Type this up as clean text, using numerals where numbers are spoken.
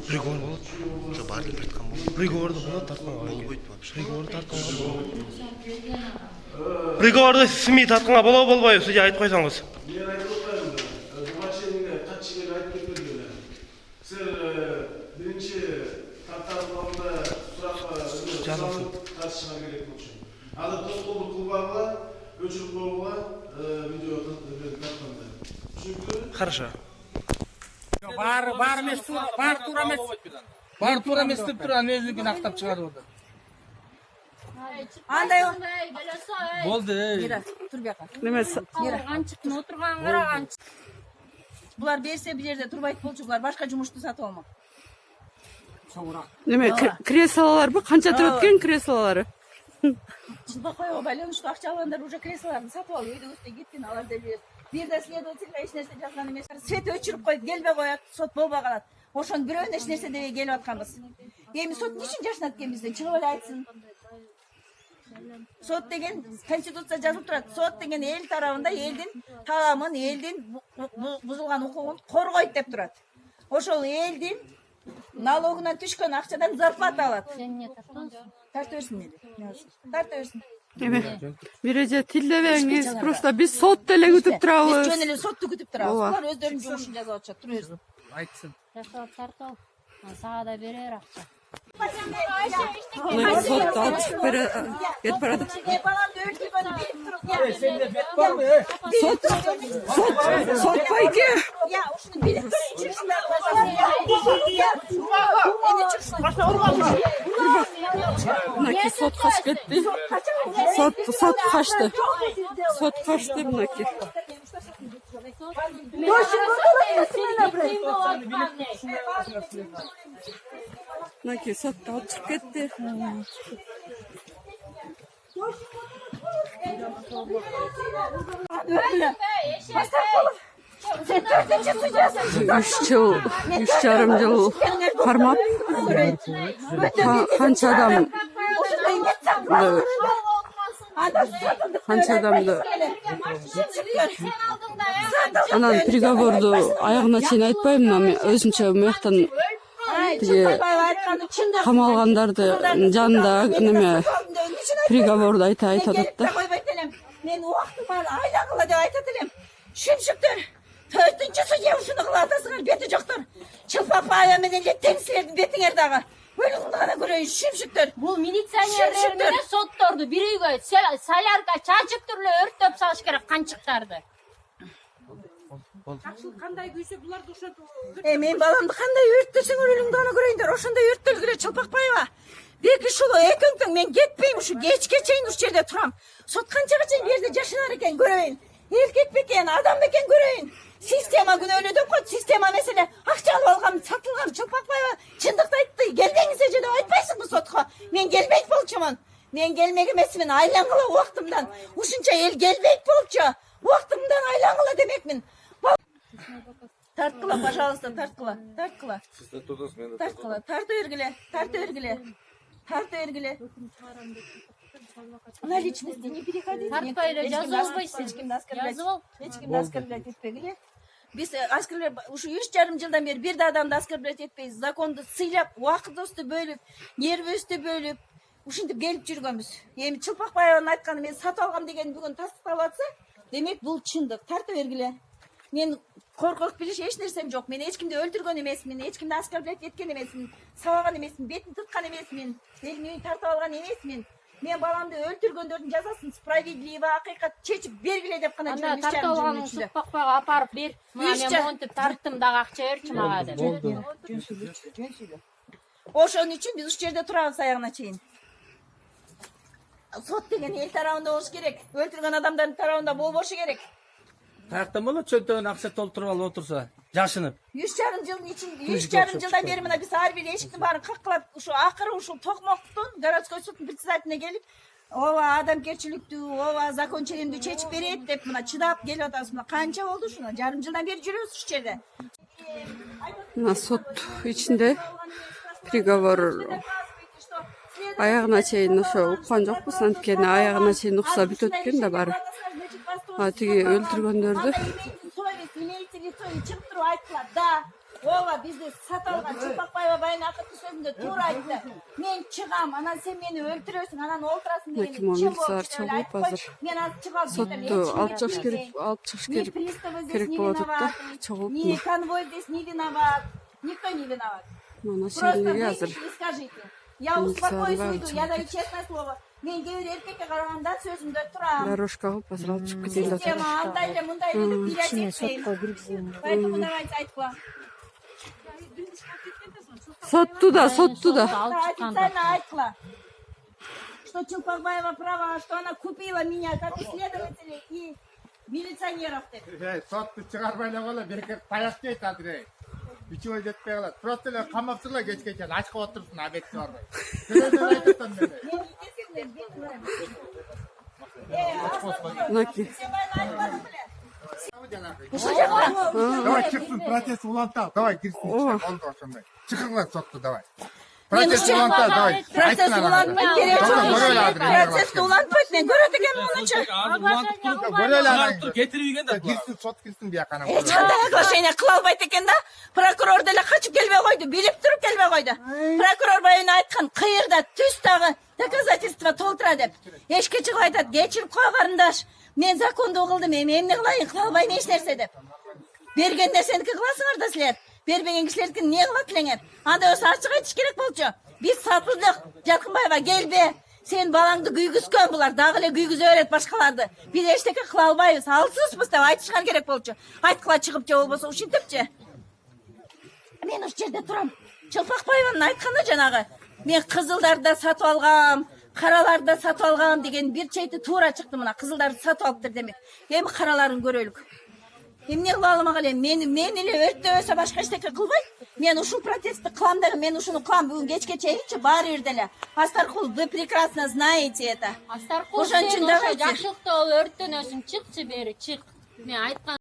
Приговор болот. Жок, баарын тарткан болот. Приговорду болот тартканга. Болбойт вообще. Приговор тартканга. Приговорду СМИ тартканга болбойбу? Сиз айтып койсоңуз. Мен айтып атпаймынбы? Жумаченге катчыгер айтып кетпедиби? Силер биринчи тартканында суракка катышыңар керек болчу. Аны тоскоолдук кылбагыла, өчүрүп коюуга видео тартканда. Түшүндүрбү? Хорошо. Бар тура эмес. Бар тура эмес деп туруп анын өзүнүкүн актап чыгарып атат. Андай Болду. Мира, тур бияка. Немес? Анчыктын отурганын караган. Булар берсе бир жерде турбайт болчу, булар башка жумушту сатып алмак. Неме креслолорбу? Канча турат экен креслолору? Чылбакайга байланыштуу акча алгандар уже креслолорду сатып алып үйдө өстөй кеткен, алар деле бир да следователь эч нерсе жазган эмес. Свет өчүрүп койуп, келбей коет, сот болбой калат. Ошону бирөөнүн эч нерсе дебей келип атканбыз. Эми сот эмне үчүн жашынат экен бизден? Чыгып эле айтсын. Сот деген конституция жазылып турат. Сот деген эл тарабында элдин таамын, элдин бузулган укугун коргойт деп турат. Ошол элдин налогунан түшкөн акчадан зарплата алат. Тарта берсин мени. Тарта берсин. Эме бир эже тилдебеңиз, просто биз сот деле күтүп турабыз. Биз жөн эле сотту күтүп турабыз. Булар өздөрүнүн жумушун жазып атышат. Тура берсин. Айтсын. Жасап тартып, сага да берер акча. Сот алып чыгып кетип барат. Баламды өлтүргөнү билип туруп. Сенде бет барбы? Сот байке. Я ушуну билип Мынаки сот качып кетти. Сот качты. Сот качты мынаки. Мынаки сот алып чыгып кетти. Үч жарым жыл кармап канча адамды анан приговорду аягына чейин айтпайм, мен өзүнчө мыяктан камалгандарды жанында неме приговорду айтып атат да. Мен убактым бар айлангыла деп айтат элем. Шүмшүктөр 4-чү судья ушуну кылып атасыңар, бети жоктор. Чылпакбаева менен эле тең силердин бетиңер дагы. Өлүңдү гана көрөйүн, шүмшүктөр. Бул милиционерлер менен сотторду бир үйгө солярка чачып туруп өрттөп салыш керек канчыктарды. Кандай күйсө буларды ошентип. Мен баламды кандай өрттөсөңөр өлүңдү гана көрөйүндөр. Ошондой өрттөлгүлө Чылпакбаева. Беки ушул экөөңтөң мен кетпейм, ушу кечке чейин ушул жерде турам. Сот канчага чейин бу жерде жашанар экен көрөйүн. Эркек бекен, адам бекен көрөйүн. Система күнөөлүү деп коет, система меселе. Акча алып алгам, сатылгам. Чылпакбаева чындыкты айтты. Келбеңиз эже деп айтпайсыңбы сотко? Мен келбейт болчумун. Мен келмек эмесмин, айлангыла убактымдан. Ушунча эл келбейт болчу. Убактымдан айлангыла демекмин. Тарткыла, пожалуйста, тарткыла. Тарткыла. Тарткыла, тарта бергиле, тарта бергиле. Тарта бергиле. На личности не переходите. Тартпай эле жазып албайсың. Эч кимди оскорблять этпегиле. Биз аскерлер ушу 3,5 жылдан бери бир да адамды оскорблять этпейбиз. Законду сыйлап, убактыбызды бөлүп, нервибизди бөлүп, ушинтип келип жүргөнбүз. Эми Чылпакбаеванын айтканы мен сатып алгам деген бүгүн тастыкталып атса, демек бул чындык. Тарта бергиле. Мен коркок билиш эч нерсем жок. Мен эч кимди өлтүргөн эмесмин, эч кимди оскорблять эткен эмесмин, сабаган эмесмин, бетин тыткан эмесмин, элин тартып алган эмесмин. Мен баламды өлтүргөндөрдүн жазасын справедливо, акыйкат чечип бергиле деп гана жүрөм. Тартып алганын Чылпакбайга апарып бер. Мен монтип тарттым дагы акча берчи мага деп. Жөн сүйлө. Ошон үчүн биз ушул жерде турабыз аягына чейин. Сот деген эл тарабында болуш керек. Өлтүргөн адамдардын тарабында болбошу керек. Тактан болот, чөнтөгүн акча толтуруп алып отурса, жашынып. 3,5 жылдын ичинде 3,5 жылдан бери мына биз ар бир эшиктин баарын каккылап, ушу акыры ушул Токмоктун городской суддун председателине келип, ооба адамгерчиликтүү, ооба закон черемдүү чечип берет деп мына чыдап келип атабыз. Мына канча болду ушуна? Жарым жылдан бери жүрөбүз ушул жерде. Мына сот ичинде приговор аягына чейин ошо уккан жокпуз, анткени аягына чейин укса бүтөт экен да баары. Тиги өлтүргөндөрдү Совесть, имеете лицо и чыгып туруп айткыла. Да, ооба бизди сатып алган Чулпакбаева байына акыркы сөзүндө туура айтты. Мен чыгам, анан сен мени өлтүрөсүң, анан олтурасың деген. Мынакей милициялар чогулуп азыр Мен азыр чыгып алып сотто алып чыгыш керек болуп атат да. Чогулуп Ни конвой здесь не виноват. Никто не виноват. Просто начальниги выйдите азыр и скажите. Я успокоюсь, уйду, я даю честное слово. Мен кейбир эркекке караганда сөзүмдө турам. дорожка кылып азыр алып чыгып кетейин деп атат. Система андай эле мындай эле деп билет этпейм. Поэтому давайте айткыла. Соттуда. Официально айткыла. Что Чулпакбаева права, что она купила меня как исследователей и милиционеров деп. Сотты чыгарбай эле коела, берке таяк дейт азыр. Үчөө жетпей калат. Просто эле камапсыла кечкече ачкып отурсун абетке барбай. Төлөдөн айтаттан бери. Мынакей. Давай чыксын, протест улантал. Давай кирсин. Болду ошондой. Чыгыңлар сотто давай. Протест улантал, давай. Процесс улантпайт керек жок. Процессти улантпайт, мен көрөт экенмин мунучу. Кетирип ийген да. Кирсин, сот кирсин бияка. Эч кандай оглашение кыла албайт экен да. Прокурор деле качып келбей койду, билип туруп келбей койду. Прокурор байына айткан, кыйырда түз дагы доказательство толтура деп. Эшикке чыгып айтат, кечирип кой карындаш. Мен закондуу кылдым, эми эмне кылайын, кыла албайм эч нерсе деп. Берген нерсеники кыласыңар да силер. Бербеген кишилердикин эмне кылат элеңер? Анда болсо ачык айтыш керек болчу. Биз сатылдык. Жаркынбаева келбе. Сен балаңды күйгүзгөн булар, дагы эле күйгүзө берет башкаларды. Биз эчтеке кыла албайбыз, алсызбыз деп айтышкан керек болчу. Айткыла чыгып же болбосо ушинтипчи. Мен ушул жерде турам. Чулпакбаеванын айтканы жанагы. Мен кызылдарды сатып алгам, караларды сатып алгам деген бир чейти туура чыкты мына. Кызылдарды сатып алыптыр демек. Эми караларын көрөлүк. Эмне кыла алам эле? Мен эле өрттөбөсө башка эчтеке кылбайт. Мен ушул протестти кылам деген, мен ушуну кылам бүгүн кечке чейинчи баары бир деле. Астаркул, вы прекрасно знаете это. Астаркул, сен ошо жакшылыкта өрттөнөсүң, чыкчы бери, чык. Мен айткан